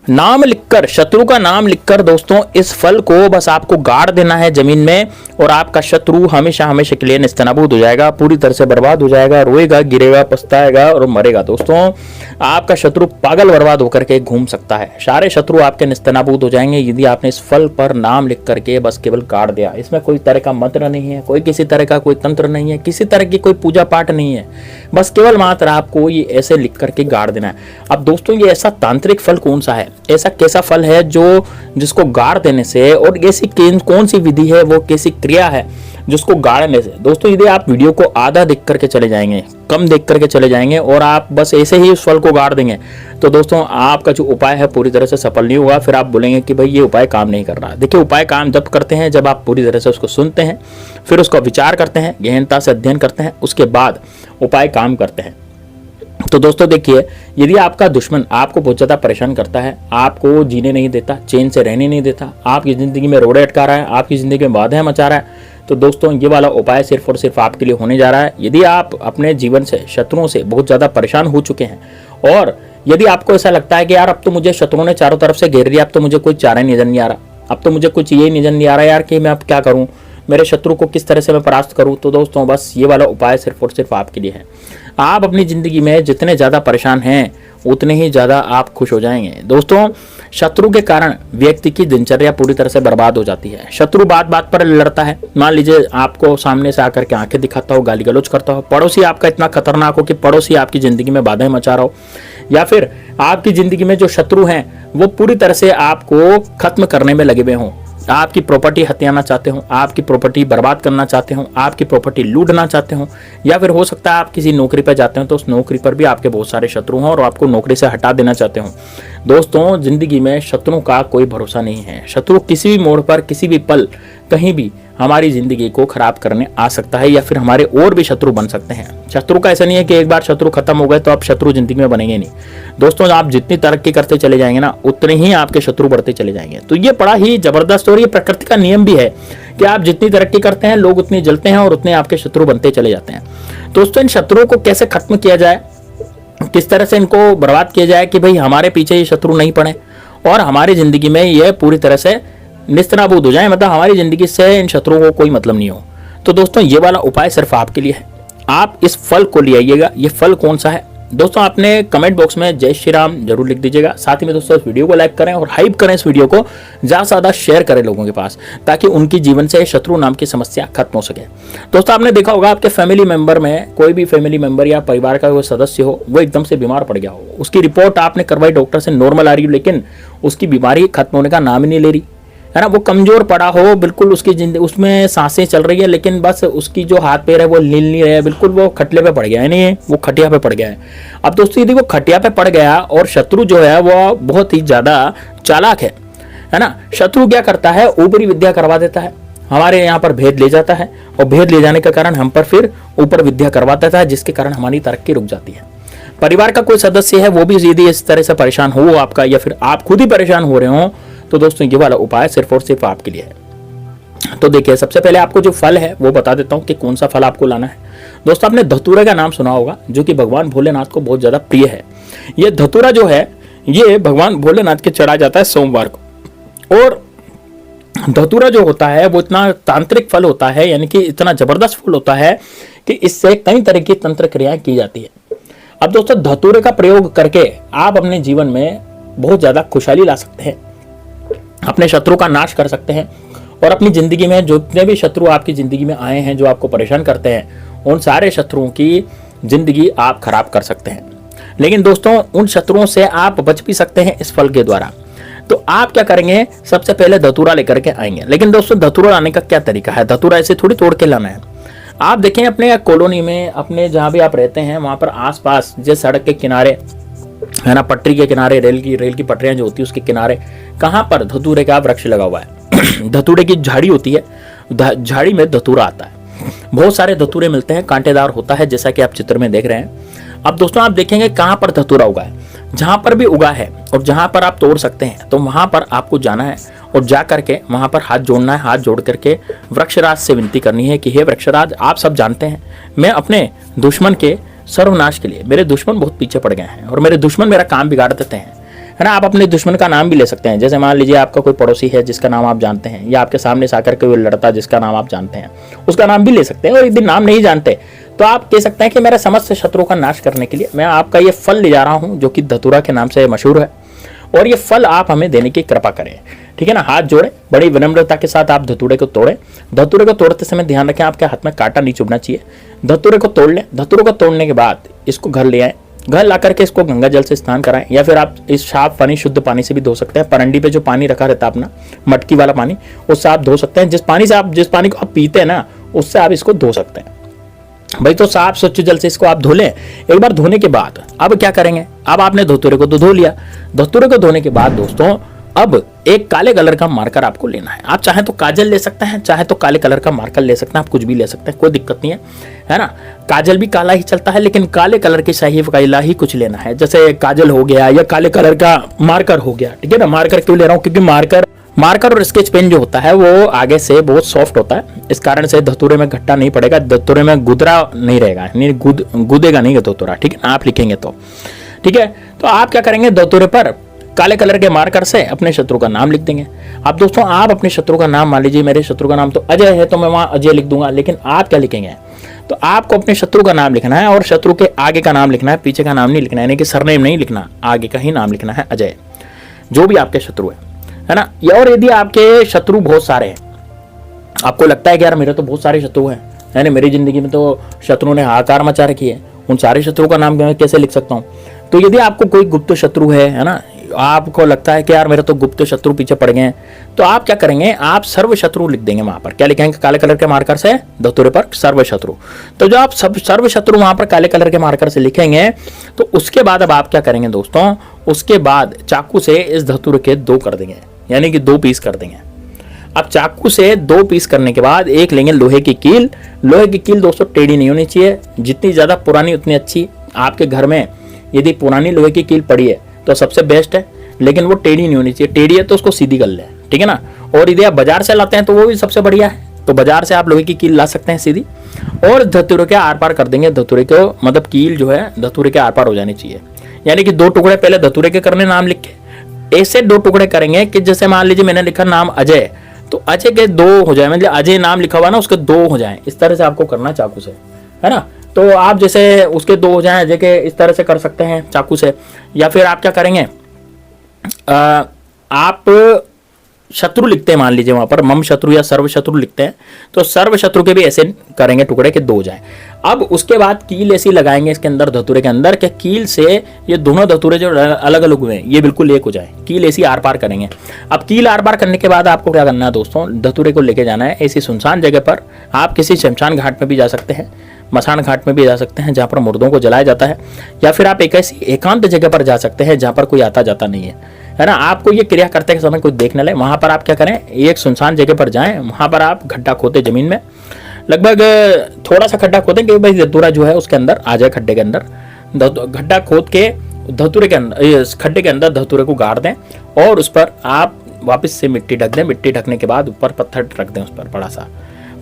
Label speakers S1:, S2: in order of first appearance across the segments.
S1: नाम लिखकर, शत्रु का नाम लिखकर दोस्तों इस फल को बस आपको गाड़ देना है जमीन में, और आपका शत्रु हमेशा हमेशा के लिए नेस्तनाबूद हो जाएगा, पूरी तरह से बर्बाद हो जाएगा, रोएगा, गिरेगा, पछताएगा और मरेगा। दोस्तों आपका शत्रु पागल बर्बाद होकर के घूम सकता है। सारे शत्रु आपके नेस्तनाबूद हो जाएंगे यदि आपने इस फल पर नाम लिख करके बस केवल गाड़ दिया। इसमें कोई तरह का मंत्र नहीं है, कोई किसी तरह का कोई तंत्र नहीं है, किसी तरह की कोई पूजा पाठ नहीं है, बस केवल मात्र आपको ये ऐसे लिख करके गाड़ देना है। अब दोस्तों ये ऐसा तांत्रिक फल कौन सा है, ऐसा कैसा फल है जो जिसको गाड़ देने से, और ऐसी कौन सी विधि है, वो कैसी क्रिया है जिसको गाड़ने से। दोस्तों यदि आप वीडियो को आधा देख करके चले जाएंगे, कम देख करके चले जाएंगे और आप बस ऐसे ही उस फल को गाड़ देंगे, तो दोस्तों आपका जो उपाय है पूरी तरह से सफल नहीं होगा। फिर आप बोलेंगे कि भाई ये उपाय काम नहीं कर रहा। देखिए उपाय काम जब करते हैं जब आप पूरी तरह से उसको सुनते हैं, फिर उसका विचार करते हैं, गहनता से अध्ययन करते हैं, उसके बाद उपाय काम करते हैं। तो दोस्तों देखिए, यदि आपका दुश्मन आपको बहुत ज़्यादा परेशान करता है, आपको जीने नहीं देता, चैन से रहने नहीं देता, आपकी ज़िंदगी में रोड़े अटका रहा है, आपकी ज़िंदगी में बाधाएं मचा रहा है, तो दोस्तों ये वाला उपाय सिर्फ और सिर्फ आपके लिए होने जा रहा है। यदि आप अपने जीवन से, शत्रुओं से बहुत ज़्यादा परेशान हो चुके हैं, और यदि आपको ऐसा लगता है कि यार अब तो मुझे शत्रुओं ने चारों तरफ से घेर लिया, अब तो मुझे कोई चारा नजर नहीं आ रहा, अब तो मुझे कुछ ये नजर नहीं आ रहा यार कि मैं अब क्या करूँ, मेरे शत्रु को किस तरह से मैं परास्त करूं, तो दोस्तों बस ये वाला उपाय सिर्फ और सिर्फ आपके लिए है। आप अपनी ज़िंदगी में जितने ज़्यादा परेशान हैं उतने ही ज़्यादा आप खुश हो जाएंगे। दोस्तों शत्रु के कारण व्यक्ति की दिनचर्या पूरी तरह से बर्बाद हो जाती है। शत्रु बात बात पर लड़ता है, मान लीजिए आपको सामने से आकर के आंखें दिखाता हो, गाली गलौज करता हो, पड़ोसी आपका इतना खतरनाक हो कि पड़ोसी आपकी ज़िंदगी में बाधाएं मचा रहा हो, या फिर आपकी ज़िंदगी में जो शत्रु हैं वो पूरी तरह से आपको खत्म करने में लगे हुए हों, आपकी प्रॉपर्टी हथियाना चाहते हो, आपकी प्रॉपर्टी बर्बाद करना चाहते हो, आपकी प्रॉपर्टी लूटना चाहते हो, या फिर हो सकता है आप किसी नौकरी पर जाते हो तो उस नौकरी पर भी आपके बहुत सारे शत्रु हैं और आपको नौकरी से हटा देना चाहते हो। दोस्तों जिंदगी में शत्रुओं का कोई भरोसा नहीं है। शत्रु किसी भी मोड़ पर, किसी भी पल, कहीं भी हमारी जिंदगी को खराब करने आ सकता है, या फिर हमारे और भी शत्रु बन सकते हैं। शत्रु का ऐसा नहीं है कि एक बार शत्रु खत्म हो गए तो आप शत्रु जिंदगी में बनेंगे नहीं। दोस्तों आप जितनी तरक्की करते चले जाएंगे ना, उतने ही आपके शत्रु बढ़ते चले जाएंगे। तो ये बड़ा ही जबरदस्त और ये प्रकृति का नियम भी है कि आप जितनी तरक्की करते हैं लोग उतने जलते हैं और उतने आपके शत्रु बनते चले जाते हैं। दोस्तों इन शत्रुओं को कैसे खत्म किया जाए, किस तरह से इनको बर्बाद किया जाए कि भाई हमारे पीछे ये शत्रु नहीं पड़े और हमारी जिंदगी में ये पूरी तरह से निस्तनाबूद हो जाए, मतलब हमारी जिंदगी से इन शत्रुओं को कोई मतलब नहीं हो। तो दोस्तों ये वाला उपाय सिर्फ आपके लिए है। आप इस फल को ले आइएगा। ये फल कौन सा है दोस्तों, आपने कमेंट बॉक्स में जय श्री राम जरूर लिख दीजिएगा। साथ ही में दोस्तों इस वीडियो को लाइक करें और हाइप करें, इस वीडियो को ज़्यादा से ज़्यादा शेयर करें लोगों के पास, ताकि उनकी जीवन से शत्रु नाम की समस्या खत्म हो सके। दोस्तों आपने देखा होगा आपके फैमिली मेंबर में कोई भी फैमिली मेंबर या परिवार का कोई सदस्य हो, वो एकदम से बीमार पड़ गया हो, उसकी रिपोर्ट आपने करवाई, डॉक्टर से नॉर्मल आ रही हो, लेकिन उसकी बीमारी खत्म होने का नाम ही नहीं ले रही है ना। वो कमजोर पड़ा हो, बिल्कुल उसकी जिंदगी, उसमें सांसें चल रही है लेकिन बस उसकी जो हाथ पैर है वो हिल नहीं रहे, बिल्कुल वो खटले पे पड़ गया है, नहीं वो खटिया पे पड़ गया है। अब दोस्तों यदि वो खटिया पे पड़ गया और शत्रु जो है वो बहुत ही ज्यादा चालाक है ना, शत्रु क्या करता है, ऊपरी विद्या करवा देता है, हमारे यहाँ पर भेद ले जाता है और भेद ले जाने के कारण हम पर फिर ऊपर विद्या करवा देता है, जिसके कारण हमारी तरक्की रुक जाती है। परिवार का कोई सदस्य है वो भी यदि इस तरह से परेशान हो आपका, या फिर आप खुद ही परेशान हो रहे हो, तो दोस्तों ये वाला उपाय सिर्फ और सिर्फ आपके लिए है। तो देखिए सबसे पहले आपको जो फल है वो बता देता हूं कि कौन सा फल आपको लाना है। दोस्तों आपने धतूरे का नाम सुना होगा, जो कि भगवान भोलेनाथ को बहुत ज्यादा प्रिय है। ये धतूरा जो है ये भगवान भोलेनाथ के चढ़ा जाता है सोमवार को, और धतूरा जो होता है वो इतना तांत्रिक फल होता है, यानी कि इतना जबरदस्त फल होता है कि इससे कई तरह की तंत्र क्रियाएं की जाती है। अब दोस्तों धतूरे का प्रयोग करके आप अपने जीवन में बहुत ज्यादा खुशहाली ला सकते हैं, अपने शत्रु का नाश कर सकते हैं, और अपनी जिंदगी में जितने भी शत्रु आपकी जिंदगी में आए हैं जो आपको परेशान करते हैं, उन सारे शत्रुओं की जिंदगी आप खराब कर सकते हैं। लेकिन दोस्तों उन शत्रुओं से आप बच भी सकते हैं इस फल के द्वारा। तो आप क्या करेंगे, सबसे पहले धतूरा लेकर के आएंगे। लेकिन दोस्तों धतूरा लाने का क्या तरीका है, धतूरा ऐसे थोड़ी तोड़ के लाना है। आप देखें अपने कॉलोनी में, अपने जहां भी आप रहते हैं वहां पर आसपास, जैसे सड़क के किनारे है ना, पटरी के किनारे, रेल की पटरियां जो होती है उसके किनारे, कहां पर धतूरे का वृक्ष लगा हुआ है, धतूरे की झाड़ी होती है, झाड़ी में धतूरा आता है। बहुत सारे धतूरे मिलते हैं, कांटेदार होता है जैसा कि आप चित्र में देख रहे हैं। अब दोस्तों आप देखेंगे कहां पर धतूरा उगा है, जहां पर भी उगा है और जहां पर आप तोड़ सकते हैं, तो वहां पर आपको जाना है और जा करके वहां पर हाथ जोड़ना है। हाथ जोड़ करके वृक्षराज से विनती करनी है कि हे वृक्षराज, आप सब जानते हैं मैं अपने दुश्मन के सर्वनाश के लिए, मेरे दुश्मन बहुत पीछे पड़ गए हैं और मेरे दुश्मन मेरा काम बिगाड़ देते हैं, है है ना। आप अपने दुश्मन का नाम भी ले सकते हैं, जैसे मान लीजिए आपका कोई पड़ोसी है जिसका नाम आप जानते हैं, या आपके सामने से आकर कोई लड़ता जिसका नाम आप जानते हैं, उसका नाम भी ले सकते हैं। और यदि नाम नहीं जानते तो आप कह सकते हैं कि मेरे समस्त शत्रु का नाश करने के लिए मैं आपका ये फल ले जा रहा हूं, जो कि धतूरा के नाम से मशहूर है, और ये फल आप हमें देने की कृपा करें। ठीक है ना। हाथ जोड़े, बड़ी विनम्रता के साथ आप धतूरे को तोड़ें। धतूरे को तोड़ते समय ध्यान रखें आपके हाथ में कांटा नहीं चुभना चाहिए। धतूरे को तोड़ लें। धतूरे को तोड़ने के बाद इसको घर ले आए। घर ला करके इसको गंगा जल से स्नान कराएं, या फिर आप इस साफ पानी, शुद्ध पानी से भी धो सकते हैं। परंडी पे जो पानी रखा रहता है अपना, मटकी वाला पानी, उससे आप धो सकते हैं। जिस पानी को आप पीते हैं ना, उससे आप इसको धो सकते हैं भाई। तो साफ स्वच्छ जल से इसको आप धो लें। एक बार धोने के बाद अब क्या करेंगे, अब आपने धतूरे को तो धो लिया। धतूरे को धोने के बाद दोस्तों अब एक काले कलर का मार्कर आपको लेना है। आप चाहे तो काजल ले सकते हैं, चाहे तो काले कलर का मार्कर ले सकते हैं, आप कुछ भी ले सकते हैं, कोई दिक्कत नहीं है ना। काजल भी काला ही चलता है, लेकिन काले कलर की सही काला ही कुछ लेना है, जैसे काजल हो गया या काले कलर का मार्कर हो गया। ठीक है ना। मार्कर क्यों ले रहा हूँ, क्योंकि मार्कर और स्केच पेन जो होता है वो आगे से बहुत सॉफ्ट होता है, इस कारण से धतूरे में घट्टा नहीं पड़ेगा, धतूरे में गुदरा नहीं रहेगा, नहीं गुदेगा नहीं धतूरा। ठीक है ना। आप लिखेंगे तो ठीक है। तो आप क्या करेंगे, धतूरे पर काले कलर के मार्कर से अपने शत्रु का नाम लिख देंगे। अब दोस्तों आप अपने शत्रु का नाम, मान लीजिए मेरे शत्रु का नाम तो अजय है, तो मैं वहां अजय लिख दूंगा, लेकिन आप क्या लिखेंगे, तो आपको अपने शत्रु का नाम लिखना है, और शत्रु के आगे का नाम लिखना है, पीछे का नाम नहीं लिखना है, यानी कि सरनेम नहीं लिखना, आगे का ही नाम लिखना है अजय, जो भी आपके शत्रु है ना। और यदि आपके शत्रु बहुत सारे हैं, आपको लगता है कि यार मेरे तो बहुत सारे शत्रु हैं, यानी मेरी जिंदगी में तो शत्रु ने हाहाकार मचा रखी है, उन सारे शत्रु का नाम मैं कैसे लिख सकता हूँ। तो यदि आपको कोई गुप्त शत्रु है ना, आपको लगता है कि यार मेरे तो गुप्त शत्रु पीछे पड़ गए हैं, तो आप क्या करेंगे, आप सर्व शत्रु लिख देंगे। वहां पर क्या लिखेंगे, काले कलर के मार्कर से धतूरे पर सर्व शत्रु। तो जो आप सब सर्व शत्रु वहां पर काले कलर के मार्कर से लिखेंगे, तो उसके बाद अब आप क्या करेंगे दोस्तों, उसके बाद चाकू से इस धतूरे के 2 कर देंगे, यानी कि 2 पीस कर देंगे। अब चाकू से 2 पीस करने के बाद एक लेंगे लोहे की कील। लोहे की कील दोस्तों टेढ़ी नहीं होनी चाहिए, जितनी ज्यादा पुरानी उतनी अच्छी। आपके घर में यदि पुरानी लोहे की कील पड़ी है तो सबसे बेस्ट है, लेकिन वो टेढ़ी नहीं होनी चाहिए। टेढ़ी है तो उसको सीधी कर ले, ठीक है ना। और यदि आप बाजार से लाते हैं तो वो भी सबसे बढ़िया है, तो बाजार से आप लोहे की कील ला सकते हैं सीधी, और धतूरे के आर पार कर देंगे। धतूरे को मतलब कील जो है धतूरे के आर पार हो जानी चाहिए, यानी कि 2 टुकड़े पहले धतूरे के करने नाम लिख के, ऐसे 2 टुकड़े करेंगे कि जैसे मान लीजिए मैंने लिखा नाम अजय, तो अजय के 2 हो जाए, मतलब अजय नाम लिखा हुआ ना उसके 2 हो जाए। इस तरह से आपको करना चाकू से, है ना। तो आप जैसे उसके 2 हो जाए अजय के, इस तरह से कर सकते हैं चाकू से। या फिर आप क्या करेंगे, आप शत्रु लिखते हैं, मान लीजिए वहां पर मम शत्रु या सर्व शत्रु लिखते हैं, तो सर्व शत्रु के भी ऐसे करेंगे टुकड़े के 2 हो जाए। अब उसके बाद कील ऐसी लगाएंगे इसके अंदर, धतूरे के अंदर, कि कील से ये दोनों धतूरे जो अलग अलग हुए हैं ये बिल्कुल एक हो जाए। कील ऐसी आर पार करेंगे। अब कील आर पार करने के बाद आपको क्या करना है दोस्तों, धतूरे को लेके जाना है ऐसी सुनसान जगह पर। आप किसी शमशान घाट में भी जा सकते हैं, मसान घाट में भी जा सकते हैं जहाँ पर मुर्दों को जलाया जाता है, या फिर आप एक ऐसी एकांत जगह पर जा सकते हैं जहाँ पर कोई आता जाता नहीं है ना। आपको ये क्रिया करते समय कोई देख न ले, वहां पर आप क्या करें, एक सुनसान जगह पर जाएं, वहां पर आप गड्ढा खोदे जमीन में, लगभग थोड़ा सा खड्डा खोदें कि भाई धतूरा जो है उसके अंदर आ जाए, खड्डे के अंदर। गड्ढा खोद के धतूरे के अंदर, इस खड्डे के अंदर धतूरे को गाड़ दें, और उस पर आप वापस से मिट्टी ढक दें। मिट्टी ढकने के बाद ऊपर पत्थर रख दें, उस पर बड़ा सा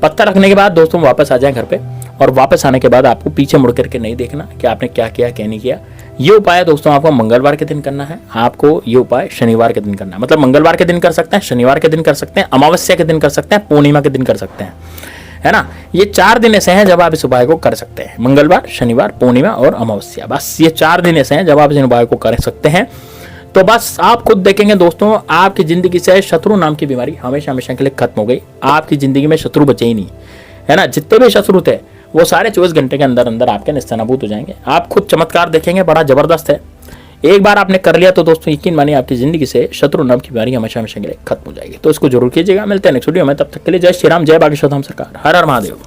S1: पत्थर रखने के बाद दोस्तों वापस आ जाएं घर पे, और वापस आने के बाद आपको पीछे मुड़ करके नहीं देखना कि आपने क्या किया क्या नहीं किया। ये उपाय दोस्तों आपको मंगलवार के दिन करना है, आपको ये उपाय शनिवार के दिन करना है। मतलब मंगलवार के दिन कर सकते हैं, शनिवार के दिन कर सकते हैं, अमावस्या के दिन कर सकते हैं, पूर्णिमा के दिन कर सकते हैं, है ना। ये 4 दिन ऐसे हैं जब आप इस उपाय को कर सकते हैं, मंगलवार, शनिवार, पूर्णिमा और अमावस्या। बस ये 4 दिन ऐसे हैं जब आप इस उपाय को कर सकते हैं। तो बस आप खुद देखेंगे दोस्तों, आपकी जिंदगी से शत्रु नाम की बीमारी हमेशा हमेशा के लिए खत्म हो गई। आपकी जिंदगी में शत्रु बचे ही नहीं, है ना। जितने भी शत्रु थे वो सारे 24 घंटे के अंदर अंदर आपके निस्तानाबूद हो जाएंगे। आप खुद चमत्कार देखेंगे, बड़ा जबरदस्त है। एक बार आपने कर लिया तो दोस्तों यकीन मानिए आपकी जिंदगी से शत्रु नाम की बीमारी हमेशा हमेशा के लिए खत्म हो जाएगी। तो इसको जरूर कीजिएगा। मिलते हैं नेक्स्ट वीडियो में, तब तक के लिए जय श्री राम, जय बागेश्वर धाम सरकार, हर हर महादेव।